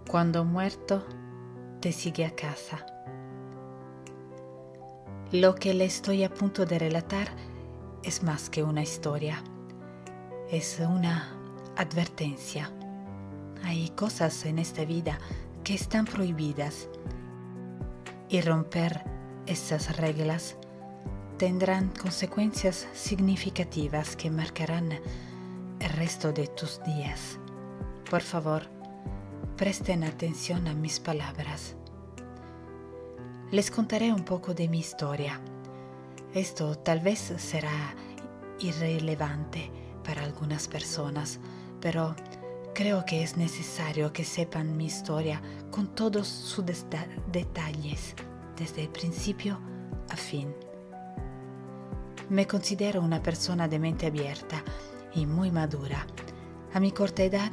Cuando muerto, te sigue a casa. Lo que le estoy a punto de relatar es más que una historia, es una advertencia. Hay cosas en esta vida que están prohibidas y romper esas reglas tendrán consecuencias significativas que marcarán el resto de tus días. Por favor, presten atención a mis palabras. Les contaré un poco de mi historia. Esto tal vez será irrelevante para algunas personas, pero creo que es necesario que sepan mi historia con todos sus detalles, desde el principio a fin. Me considero una persona de mente abierta y muy madura. A mi corta edad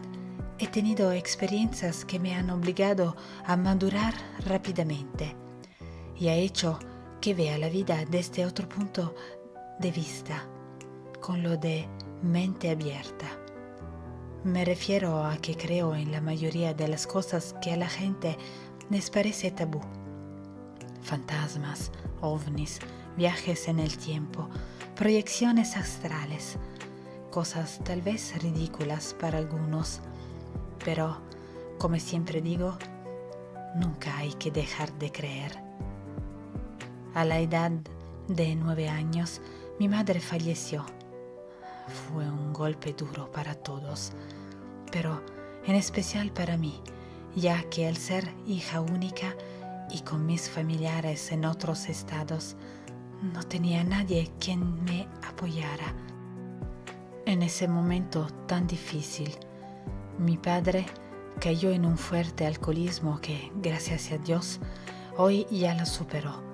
he tenido experiencias que me han obligado a madurar rápidamente y ha hecho que vea la vida desde otro punto de vista, con lo de mente abierta. Me refiero a que creo en la mayoría de las cosas que a la gente les parece tabú. Fantasmas, ovnis, viajes en el tiempo, proyecciones astrales, cosas tal vez ridículas para algunos, pero, como siempre digo, nunca hay que dejar de creer. A la edad de 9 años, mi madre falleció. Fue un golpe duro para todos, pero en especial para mí, ya que al ser hija única y con mis familiares en otros estados, no tenía nadie quien me apoyara. En ese momento tan difícil, mi padre cayó en un fuerte alcoholismo que, gracias a Dios, hoy ya lo superó.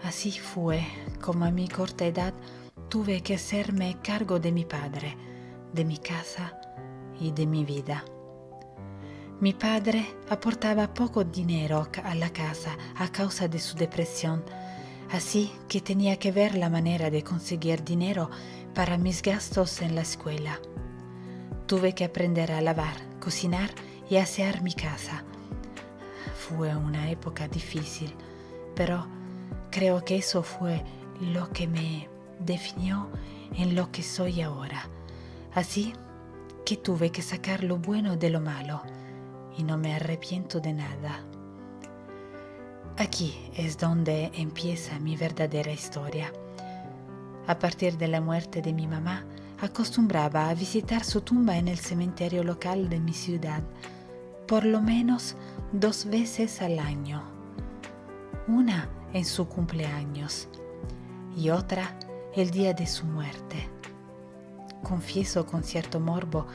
Así fue como a mi corta edad tuve que hacerme cargo de mi padre, de mi casa y de mi vida. Mi padre aportaba poco dinero a la casa a causa de su depresión, así que tenía que ver la manera de conseguir dinero para mis gastos en la escuela. Tuve que aprender a lavar, cocinar y asear mi casa. Fue una época difícil, pero creo que eso fue lo que me definió en lo que soy ahora. Así que tuve que sacar lo bueno de lo malo y no me arrepiento de nada. Aquí es donde empieza mi verdadera historia. A partir de la muerte de mi mamá, acostumbraba a visitar su tumba en el cementerio local de mi ciudad, por lo menos 2 veces al año. Una en su cumpleaños y otra el día de su muerte. Confieso con cierto morbo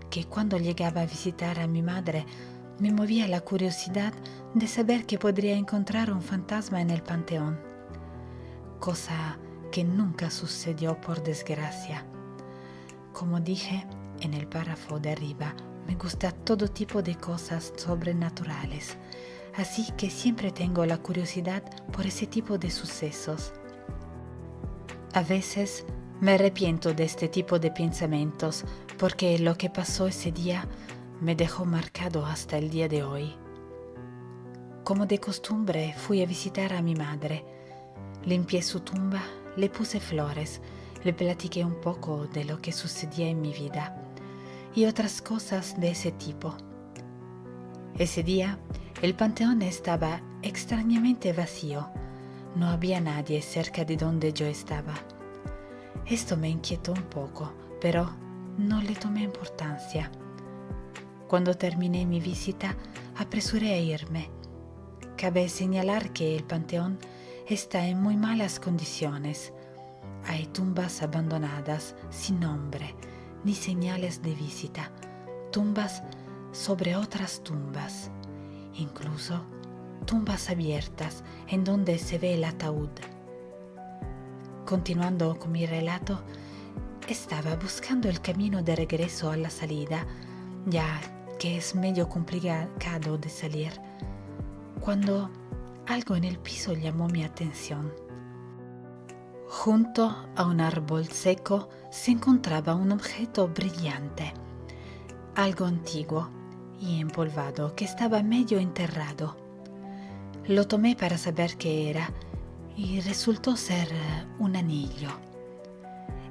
que cuando llegaba a visitar a mi madre me movía la curiosidad de saber que podría encontrar un fantasma en el panteón, cosa que nunca sucedió por desgracia. Como dije en el párrafo de arriba, me gusta todo tipo de cosas sobrenaturales, así que siempre tengo la curiosidad por ese tipo de sucesos. A veces me arrepiento de este tipo de pensamientos porque lo que pasó ese día me dejó marcado hasta el día de hoy. Como de costumbre, fui a visitar a mi madre. Limpié su tumba, le puse flores, le platiqué un poco de lo que sucedía en mi vida y otras cosas de ese tipo. Ese día, el panteón estaba extrañamente vacío. No había nadie cerca de donde yo estaba. Esto me inquietó un poco, pero no le tomé importancia. Cuando terminé mi visita, apresuré a irme. Cabe señalar que el panteón está en muy malas condiciones. Hay tumbas abandonadas, sin nombre, ni señales de visita. Tumbas sobre otras tumbas. Incluso tumbas abiertas en donde se ve el ataúd. Continuando con mi relato, estaba buscando el camino de regreso a la salida, ya que es medio complicado de salir, cuando algo en el piso llamó mi atención. Junto a un árbol seco se encontraba un objeto brillante, algo antiguo y empolvado que estaba medio enterrado. Lo tomé para saber qué era y resultó ser un anillo.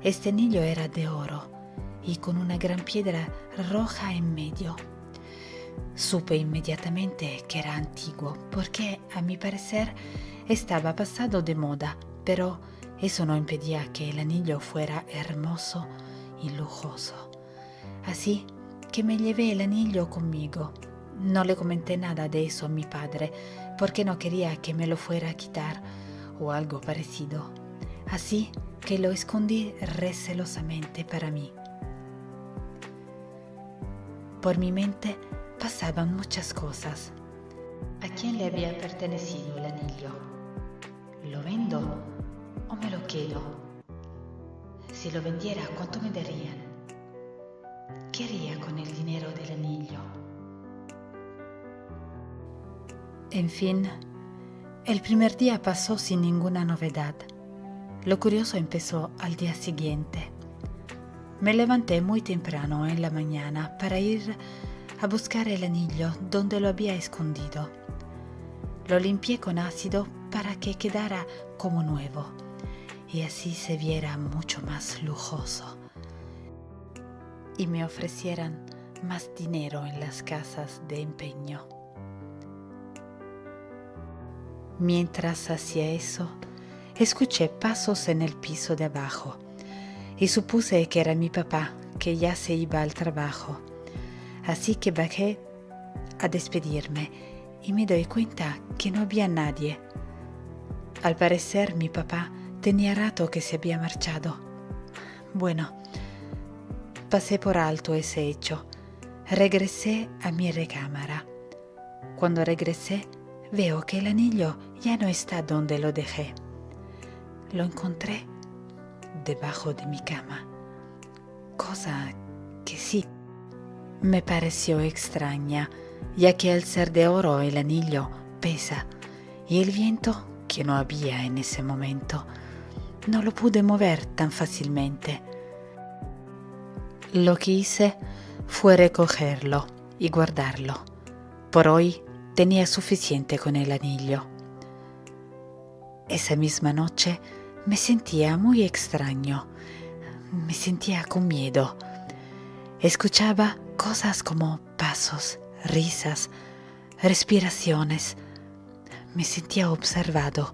Este anillo era de oro y con una gran piedra roja en medio. Supe inmediatamente que era antiguo porque, a mi parecer, estaba pasado de moda, pero eso no impedía que el anillo fuera hermoso y lujoso. Así que me llevé el anillo conmigo. No le comenté nada de eso a mi padre porque no quería que me lo fuera a quitar o algo parecido. Así que lo escondí recelosamente para mí. Por mi mente pasaban muchas cosas. ¿A quién le había pertenecido el anillo? ¿Lo vendo o me lo quedo? Si lo vendiera, ¿cuánto me darían? ¿Qué haría con el dinero del anillo? En fin, el primer día pasó sin ninguna novedad. Lo curioso empezó al día siguiente. Me levanté muy temprano en la mañana para ir a buscar el anillo donde lo había escondido. Lo limpié con ácido para que quedara como nuevo y así se viera mucho más lujoso y me ofrecieran más dinero en las casas de empeño. Mientras hacía eso, escuché pasos en el piso de abajo y supuse que era mi papá, que ya se iba al trabajo. Así que bajé a despedirme y me doy cuenta que no había nadie. Al parecer mi papá tenía rato que se había marchado. Bueno, pasé por alto ese hecho. Regresé a mi recámara. Cuando regresé, veo que el anillo ya no está donde lo dejé. Lo encontré debajo de mi cama, cosa que sí me pareció extraña, ya que al ser de oro el anillo pesa y el viento, que no había en ese momento, no lo pude mover tan fácilmente. Lo que hice fue recogerlo y guardarlo. Por hoy tenía suficiente con el anillo. Esa misma noche me sentía muy extraño. Me sentía con miedo. Escuchaba cosas como pasos, risas, respiraciones. Me sentía observado.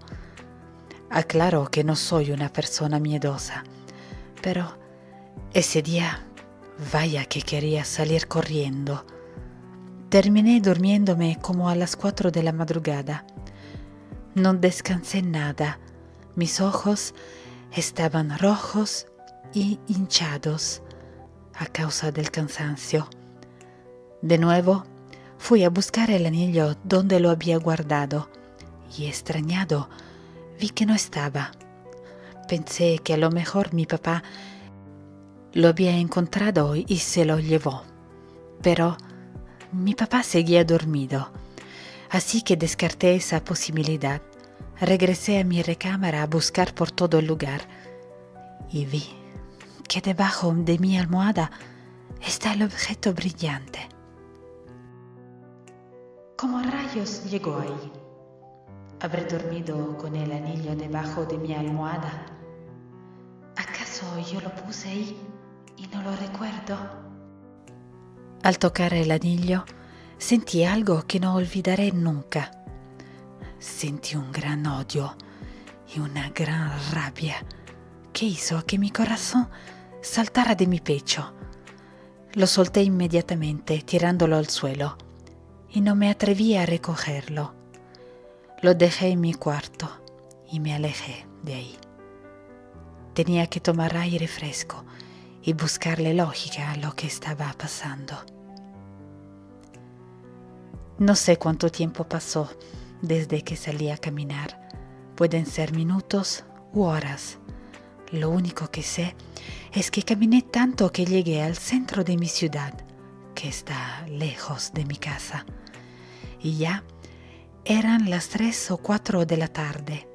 Aclaro que no soy una persona miedosa, pero ese día, vaya que quería salir corriendo. Terminé durmiéndome como a las 4 de la madrugada. No descansé nada. Mis ojos estaban rojos y hinchados a causa del cansancio. De nuevo, fui a buscar el anillo donde lo había guardado y, extrañado, vi que no estaba. Pensé que a lo mejor mi papá lo había encontrado y se lo llevó. Pero mi papá seguía dormido, así que descarté esa posibilidad. Regresé a mi recámara a buscar por todo el lugar y vi que debajo de mi almohada está el objeto brillante. ¿Cómo rayos llegó ahí? ¿Habré dormido con el anillo debajo de mi almohada? ¿Acaso yo lo puse ahí y no lo recuerdo? Al tocar el anillo, sentí algo que no olvidaré nunca. Sentí un gran odio y una gran rabia que hizo que mi corazón saltara de mi pecho. Lo solté inmediatamente tirándolo al suelo y no me atreví a recogerlo. Lo dejé en mi cuarto y me alejé de ahí. Tenía que tomar aire fresco y buscarle lógica a lo que estaba pasando. No sé cuánto tiempo pasó desde que salí a caminar. Pueden ser minutos u horas. Lo único que sé es que caminé tanto que llegué al centro de mi ciudad, que está lejos de mi casa. Y ya eran las 3 o 4 de la tarde.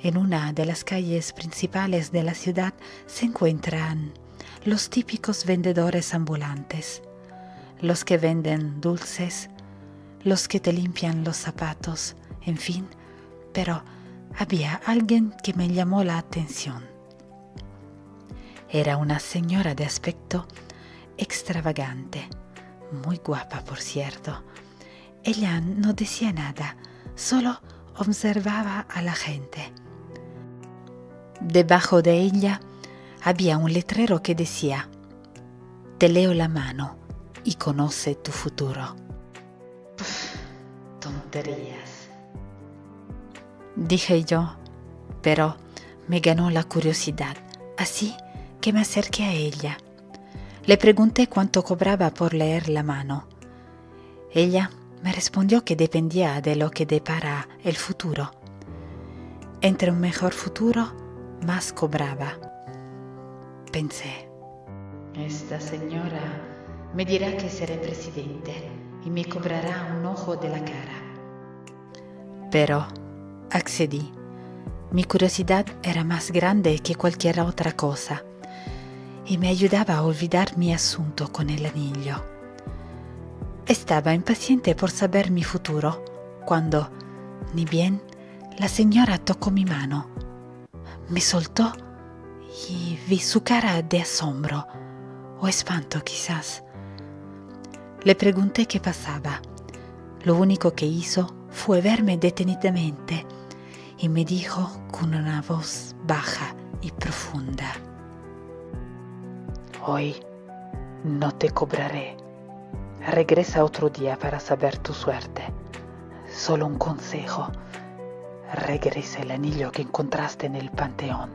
En una de las calles principales de la ciudad se encuentran los típicos vendedores ambulantes. los que venden dulces, los que te limpian los zapatos, en fin, pero había alguien que me llamó la atención. Era una señora de aspecto extravagante, muy guapa por cierto. Ella no decía nada, solo observaba a la gente. Debajo de ella había un letrero que decía: «Te leo la mano y conoce tu futuro». Tonterías, dije yo, pero me ganó la curiosidad, así que me acerqué a ella. Le pregunté cuánto cobraba por leer la mano. Ella me respondió que dependía de lo que depara el futuro. Entre un mejor futuro, más cobraba. Pensé, esta señora me dirá que seré presidente y me cobrará un ojo de la cara. Pero accedí. Mi curiosidad era más grande que cualquier otra cosa y me ayudaba a olvidar mi asunto con el anillo. Estaba impaciente por saber mi futuro cuando, ni bien, la señora tocó mi mano. Me soltó y vi su cara de asombro o espanto quizás. Le pregunté qué pasaba. Lo único que hizo fue verme detenidamente y me dijo con una voz baja y profunda: «Hoy no te cobraré. Regresa otro día para saber tu suerte. Solo un consejo. Regresa el anillo que encontraste en el panteón».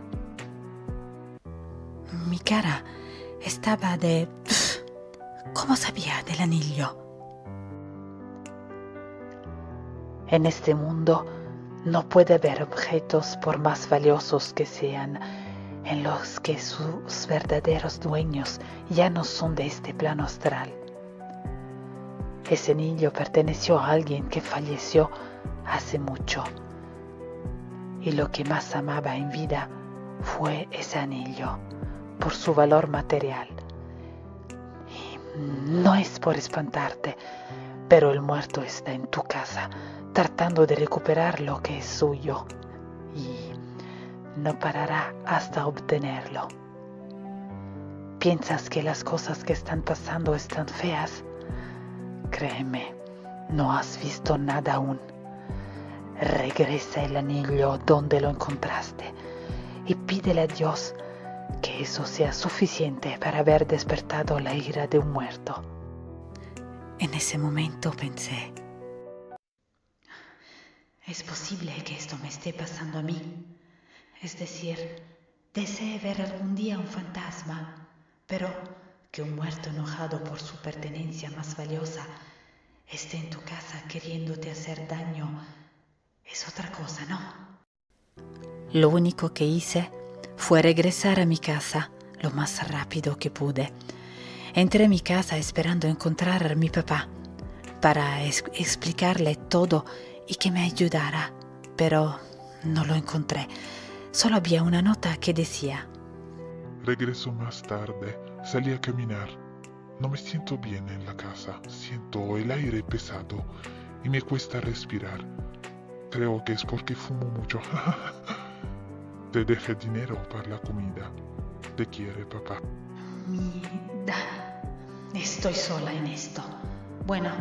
Mi cara estaba de... ¿Cómo sabía del anillo? En este mundo no puede haber objetos, por más valiosos que sean, en los que sus verdaderos dueños ya no son de este plano astral. Ese anillo perteneció a alguien que falleció hace mucho, y lo que más amaba en vida fue ese anillo, por su valor material. Y no es por espantarte, pero el muerto está en tu casa, tratando de recuperar lo que es suyo, y no parará hasta obtenerlo. ¿Piensas que las cosas que están pasando están feas? Créeme, no has visto nada aún. Regresa el anillo donde lo encontraste y pídele a Dios que eso sea suficiente para haber despertado la ira de un muerto. En ese momento pensé, ¿es posible que esto me esté pasando a mí? Es decir, deseé ver algún día un fantasma, pero que un muerto enojado por su pertenencia más valiosa esté en tu casa queriéndote hacer daño es otra cosa, ¿no? Lo único que hice fue regresar a mi casa lo más rápido que pude. Entré en mi casa esperando encontrar a mi papá para explicarle todo y que me ayudara, pero no lo encontré. Solo había una nota que decía: regreso más tarde, salí a caminar. No me siento bien en la casa, siento el aire pesado y me cuesta respirar. Creo que es porque fumo mucho. Te dejé dinero para la comida. Te quiere, papá. Estoy sola en esto. Bueno,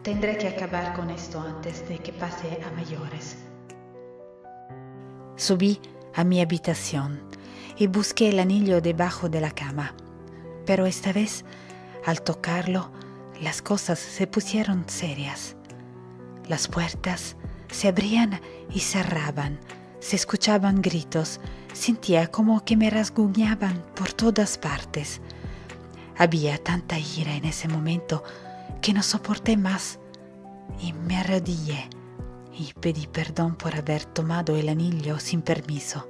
tendré que acabar con esto antes de que pase a mayores. Subí a mi habitación y busqué el anillo debajo de la cama. Pero esta vez, al tocarlo, las cosas se pusieron serias. Las puertas se abrían y cerraban, se escuchaban gritos, sentía como que me rasguñaban por todas partes. Había tanta ira en ese momento que no soporté más y me arrodillé y pedí perdón por haber tomado el anillo sin permiso.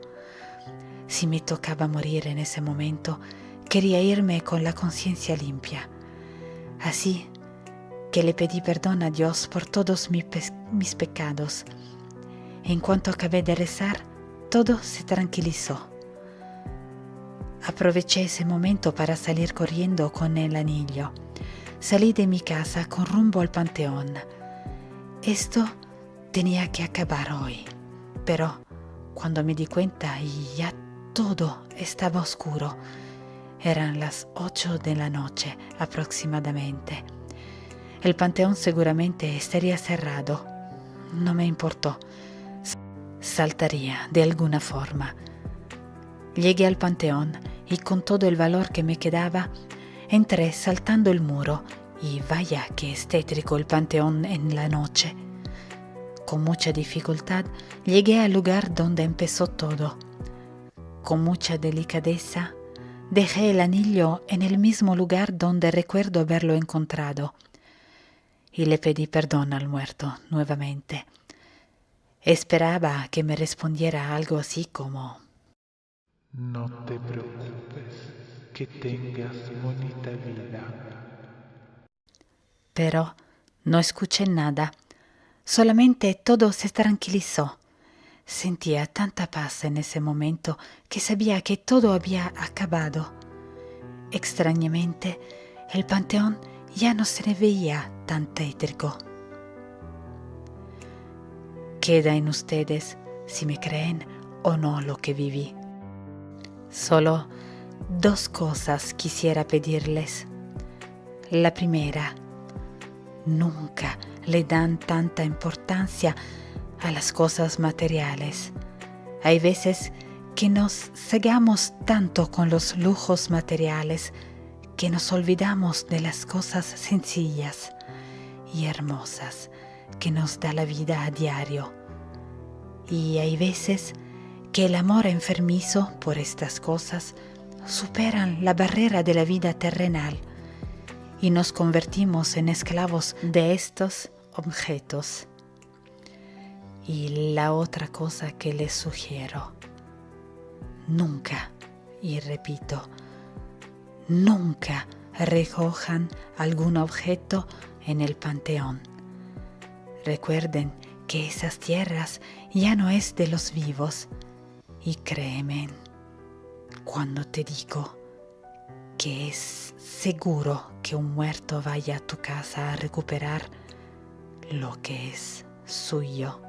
Si me tocaba morir en ese momento, quería irme con la conciencia limpia. Así que le pedí perdón a Dios por todos mis pecados. En cuanto acabé de rezar, todo se tranquilizó. Aproveché ese momento para salir corriendo con el anillo. salí de mi casa con rumbo al panteón. Esto tenía que acabar hoy, pero cuando me di cuenta ya todo estaba oscuro. Eran las 8 de la noche aproximadamente. El panteón seguramente estaría cerrado. No me importó. Saltaría de alguna forma. Llegué al panteón y con todo el valor que me quedaba, entré saltando el muro y vaya que es tétrico el panteón en la noche. Con mucha dificultad llegué al lugar donde empezó todo. Con mucha delicadeza dejé el anillo en el mismo lugar donde recuerdo haberlo encontrado y le pedí perdón al muerto nuevamente. Esperaba que me respondiera algo así como: No te preocupes, que tengas bonita vida. Pero no escuché nada, solamente todo se tranquilizó. Sentía tanta paz en ese momento que sabía que todo había acabado. Extrañamente, el panteón ya no se veía tan tétrico. Queda en ustedes si me creen o no lo que viví. Solo 2 cosas quisiera pedirles. La primera, nunca le dan tanta importancia a las cosas materiales. Hay veces que nos cegamos tanto con los lujos materiales que nos olvidamos de las cosas sencillas y hermosas que nos da la vida a diario. Y hay veces que el amor enfermizo por estas cosas superan la barrera de la vida terrenal y nos convertimos en esclavos de estos objetos. Y la otra cosa que les sugiero: nunca, y repito, nunca recojan algún objeto en el panteón. Recuerden que esas tierras ya no es de los vivos. Y créeme cuando te digo que es seguro que un muerto vaya a tu casa a recuperar lo que es suyo.